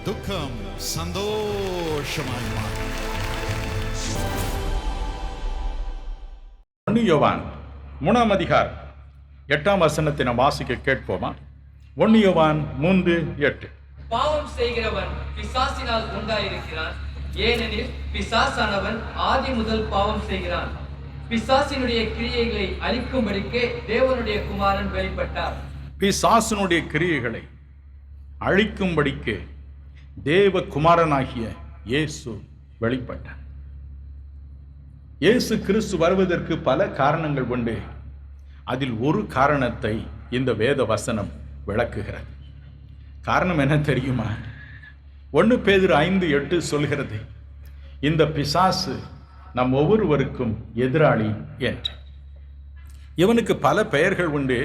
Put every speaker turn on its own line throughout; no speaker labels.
துக்கம் சந்தோஷமாய் மாறும்.
யோவான் 3ஆம் அதிகாரம் 8ஆம் வசனத்தை நாம் வாசிக்க கேட்போமா? 1 யோவான் 3:8.
பாவம் செய்கிறவன் பிசாசினால் உண்டாயிருக்கிறான், ஏனெனில் பிசாசானவன் ஆதி முதல் பாவம் செய்கிறான். பிசாசினுடைய கிரியைகளை அழிக்கும்படிக்கே தேவனுடைய குமாரன் வெளிப்பட்டார்.
பிசாசினுடைய கிரியைகளை அழிக்கும்படிக்கு தேவ குமாரனாகிய இயேசு வெளிப்பட்டார். இயேசு கிறிஸ்து வருவதற்கு பல காரணங்கள் உண்டு. அதில் ஒரு காரணத்தை இந்த வேத வசனம் விளக்குகிறது. காரணம் என்ன தெரியுமா? 1 பேதுரு 5:8 சொல்கிறது, இந்த பிசாசு நம் ஒவ்வொருவருக்கும் எதிராளி என்று. இவனுக்கு பல பெயர்கள் உண்டு.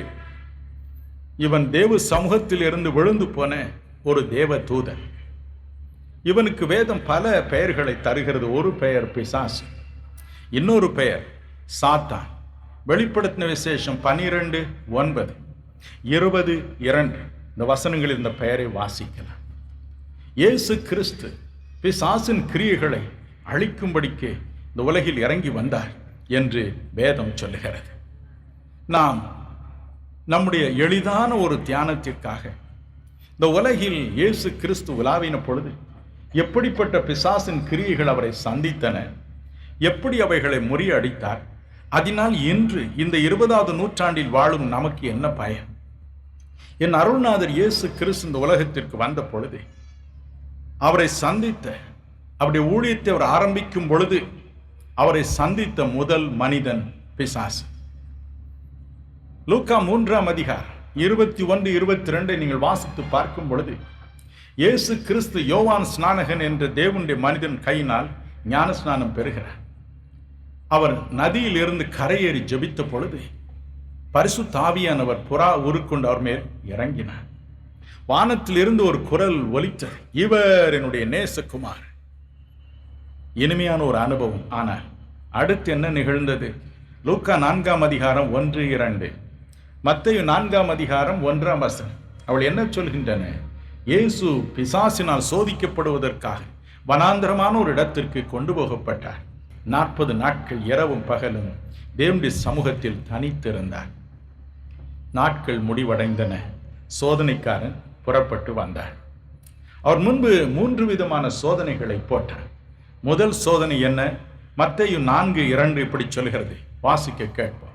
இவன் தேவ சமூகத்தில் இருந்து விழுந்து போன ஒரு தேவ தூதன். இவனுக்கு வேதம் பல பெயர்களை தருகிறது. ஒரு பெயர் பிசாசு, இன்னொரு பெயர் சாத்தான். வெளிப்படுத்தின விசேஷம் 12:9, 20:2 இந்த வசனங்களில் இந்த பெயரை வாசிக்கலாம். இயேசு கிறிஸ்து பிசாசின் கிரியைகளை அழிக்கும்படிக்கு இந்த உலகில் இறங்கி வந்தார் என்று வேதம் சொல்லுகிறது. நாம் நம்முடைய எளிதான ஒரு தியானத்திற்காக இந்த உலகில் இயேசு கிறிஸ்து உலாவின பொழுது எப்படிப்பட்ட பிசாசின் கிரியைகள் அவரை சந்தித்தன, எப்படி அவைகளை முறியடித்தார், அதனால் இன்று இந்த 20வது நூற்றாண்டில் வாழும் நமக்கு என்ன பயன்? என் அருள்நாதர் இயேசு கிறிஸ்து இந்த உலகத்திற்கு வந்த பொழுது அவரை சந்தித்த, அவருடைய ஊழியத்தை அவர் ஆரம்பிக்கும் பொழுது அவரை சந்தித்த முதல் மனிதன் பிசாசு. லூக்கா 3ஆம் அதிகாரம் 21, 22 நீங்கள் வாசித்து பார்க்கும் பொழுது இயேசு கிறிஸ்து யோவான் ஸ்நானகன் என்ற தேவனுடைய மனிதன் கையினால் ஞான ஸ்நானம் பெறுகிறார். அவர் நதியில் இருந்து கரையேறி ஜெபித்த பொழுது பரிசுத்த ஆவியானவர் புறா உருக்கொண்டு அவர் மேல் இறங்கினார். வானத்தில் இருந்து ஒரு குரல் ஒலித்தது, இவர் என்னுடைய நேசகுமார். இனிமையான ஒரு அனுபவம். ஆனால் அடுத்து என்ன நிகழ்ந்தது? லூக்கா 4ஆம் அதிகாரம் 1, 2, மத்தேயு 4ஆம் அதிகாரம் 1ஆம் வசனம் அவள் என்ன சொல்கின்றன? இயேசு பிசாசினால் சோதிக்கப்படுவதற்காக வனாந்தரமான ஒரு இடத்திற்கு கொண்டு போகப்பட்டார். 40 நாட்கள் இரவும் பகலும் தேவனுடைய சமூகத்தில் தனித்திருந்தார். நாட்கள் முடிவடைந்தன. சோதனைக்காரன் புறப்பட்டு வந்தார். அவர் முன்பு 3 விதமான சோதனைகளை போட்டார். முதல் சோதனை என்ன? மத்தேயு 4:2 இப்படி சொல்கிறது, வாசிக்க கேட்போம்.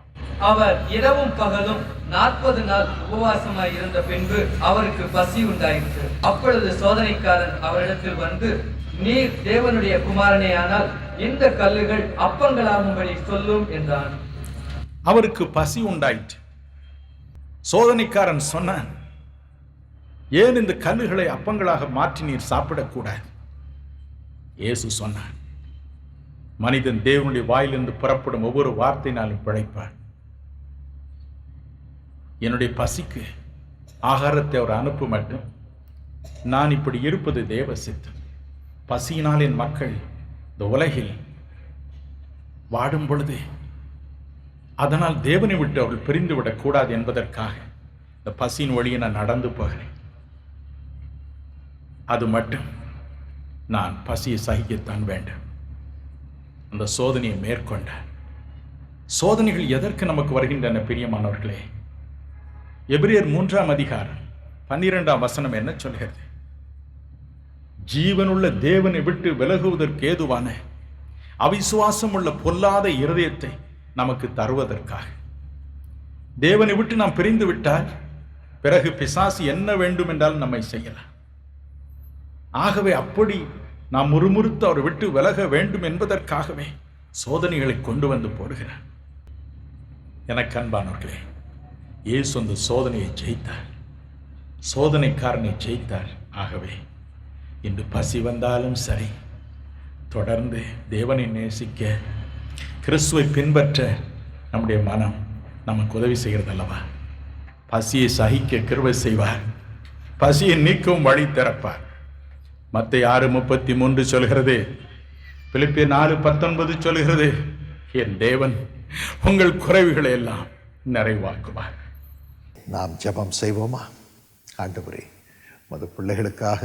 அவர் இரவும் பகலும் 40 நாள் உபவாசமாய் இருந்த பின்பு அவருக்கு பசி உண்டாயிற்று. அப்பொழுது சோதனைக்காரன் அவரிடத்தில் வந்து, நீர் தேவனுடைய குமாரனே ஆனால் இந்த கல்லுகள் அப்பங்களாகும்படி சொல்லும் என்றான்.
அவருக்கு பசி உண்டாயிற்று. சோதனைக்காரன் சொன்னான், ஏன் இந்த கல்லுகளை அப்பங்களாக மாற்றி நீர் சாப்பிடக்கூடாது? இயேசு சொன்னான், மனிதன் தேவனுடைய வாயிலிருந்து புறப்படும் ஒவ்வொரு வார்த்தையினாலும் பிழைப்பான். என்னுடைய பசிக்கு ஆகாரத்தை அவர் அனுப்ப மட்டும் நான் இப்படி இருப்பது தேவ சித்தம். பசியினால் என் மக்கள் இந்த உலகில் வாடும் பொழுது அதனால் தேவனை விட்டு அவர்கள் பிரிந்து விடக்கூடாது என்பதற்காக இந்த பசியின் வழியை நான் நடந்து போகிறேன். அது மட்டும் நான் பசியை சகிக்கத்தான் வேண்டும். அந்த சோதனையை மேற்கொண்ட சோதனைகள் எதற்கு நமக்கு வருகின்றன பிரியமானவர்களே? எபிரியர் 3ஆம் அதிகாரம் 12ஆம் வசனம் என்ன சொல்கிறது? ஜீவனுள்ள தேவனை விட்டு விலகுவதற்கு ஏதுவான அவிசுவாசம் உள்ள பொல்லாத இருதயத்தை நமக்கு தருவதற்காக. தேவனை விட்டு நாம் பிரிந்து விட்டால் பிறகு பிசாசு என்ன வேண்டும் என்றால் நம்மை செய்யலாம். ஆகவே அப்படி நாம் முறுமுறுத்து அவரை விட்டு விலக வேண்டும் என்பதற்காகவே சோதனைகளை கொண்டு வந்து போடுகிறார். எனக்கு அன்பானவர்களே, இயேசு அந்த சோதனையை ஜெயித்தார். சோதனைக்காரனை ஜெயித்தார். ஆகவே இன்று பசி வந்தாலும் சரி, தொடர்ந்து தேவனை நேசிக்க, கிறிஸ்துவை பின்பற்ற நம்முடைய மனம் நமக்கு உதவி செய்கிறது அல்லவா? பசியை சகிக்க கிருபை செய்வார். பசியை நீக்கவும் வழி திறப்பார். மத்தேயு 6:33 சொல்கிறது, பிலிப்பியர் 4:19 சொல்கிறது, என் தேவன் உங்கள் குறைவுகளை எல்லாம் நிறைவாக்குவார்.
நாம் ஜெபம் செய்வோமா? ஆண்டவரே, உமது பிள்ளைகளுக்காக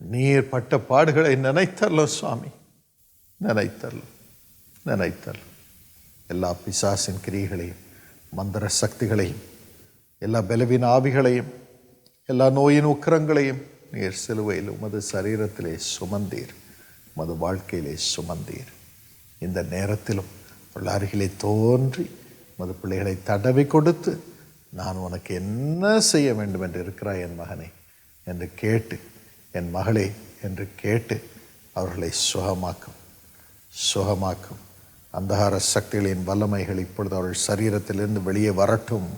நீர் பட்ட பாடுகளை நினைத்தரலோ சுவாமி, நினைத்தரலும் எல்லா பிசாசின் கிரியைகளையும், மந்திர சக்திகளையும், எல்லா பலவீன ஆவிகளையும், எல்லா நோயின் உக்கிரங்களையும் நீர் சிலுவையில் உமது சரீரத்திலே சுமந்தீர், உமது வாழ்க்கையிலே சுமந்தீர். இந்த நேரத்திலும் உள்ள அருகிலே தோன்றி உமது பிள்ளைகளை தடவி கொடுத்து, நான் உனக்கு என்ன செய்ய வேண்டும் என்று இருக்கிறாய் என் மகனே என்று கேட்டு, என் மகளே என்று கேட்டு அவர்களை சுகமாக்கும். அந்தகார சக்திகளின் வல்லமைகள் இப்பொழுது அவர்கள் சரீரத்திலிருந்து வெளியே வரட்டும்.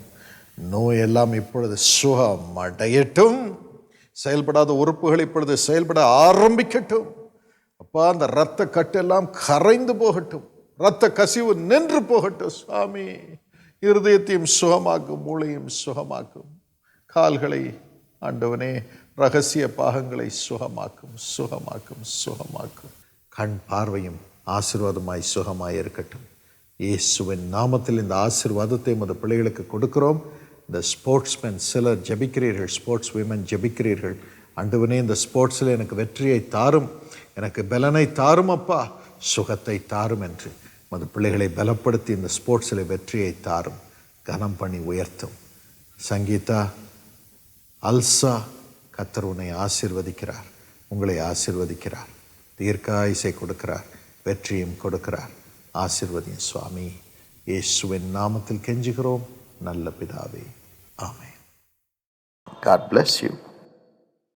நோயெல்லாம் இப்பொழுது சுகமடையட்டும். செயல்படாத உறுப்புகள் இப்பொழுது செயல்பட ஆரம்பிக்கட்டும். அப்பா, அந்த இரத்த கட்டெல்லாம் கரைந்து போகட்டும், இரத்த கசிவு நின்று போகட்டும். சுவாமி, இருதயத்தையும் சுகமாக்கும், மூளையும் சுகமாக்கும், கால்களை ஆண்டவனே ரகசிய பாகங்களை சுகமாக்கும். கண் பார்வையும் ஆசீர்வாதமாய் சுகமாய் இருக்கட்டும். இயேசுவின் நாமத்தில் இந்த ஆசீர்வாதத்தை நமது பிள்ளைகளுக்கு கொடுக்கிறோம். இந்த ஸ்போர்ட்ஸ்மென் சிலர் ஜெபிக்கிறீர்கள், ஸ்போர்ட்ஸ் விமன் ஜெபிக்கிறீர்கள். ஆண்டவனே, இந்த ஸ்போர்ட்ஸில் எனக்கு வெற்றியை தாரும், எனக்கு பலனை தாரும் அப்பா, சுகத்தை தாரும் என்று நமது பிள்ளைகளை பலப்படுத்தி இந்த ஸ்போர்ட்ஸில் வெற்றியை தாரும், கனம் பண்ணி உயர்த்தும். சங்கீதா, அல்சா, கர்த்தர் உன்னை ஆசீர்வதிக்கிறார், உங்களை ஆசீர்வதிக்கிறார், தீர்க்காயுசை கொடுக்கிறார், வெற்றியும் கொடுக்கிறார். ஆசீர்வதியும் சுவாமி. இயேசுவின் நாமத்தில் கெஞ்சுகிறோம் நல்ல பிதாவே, ஆமென். God bless you.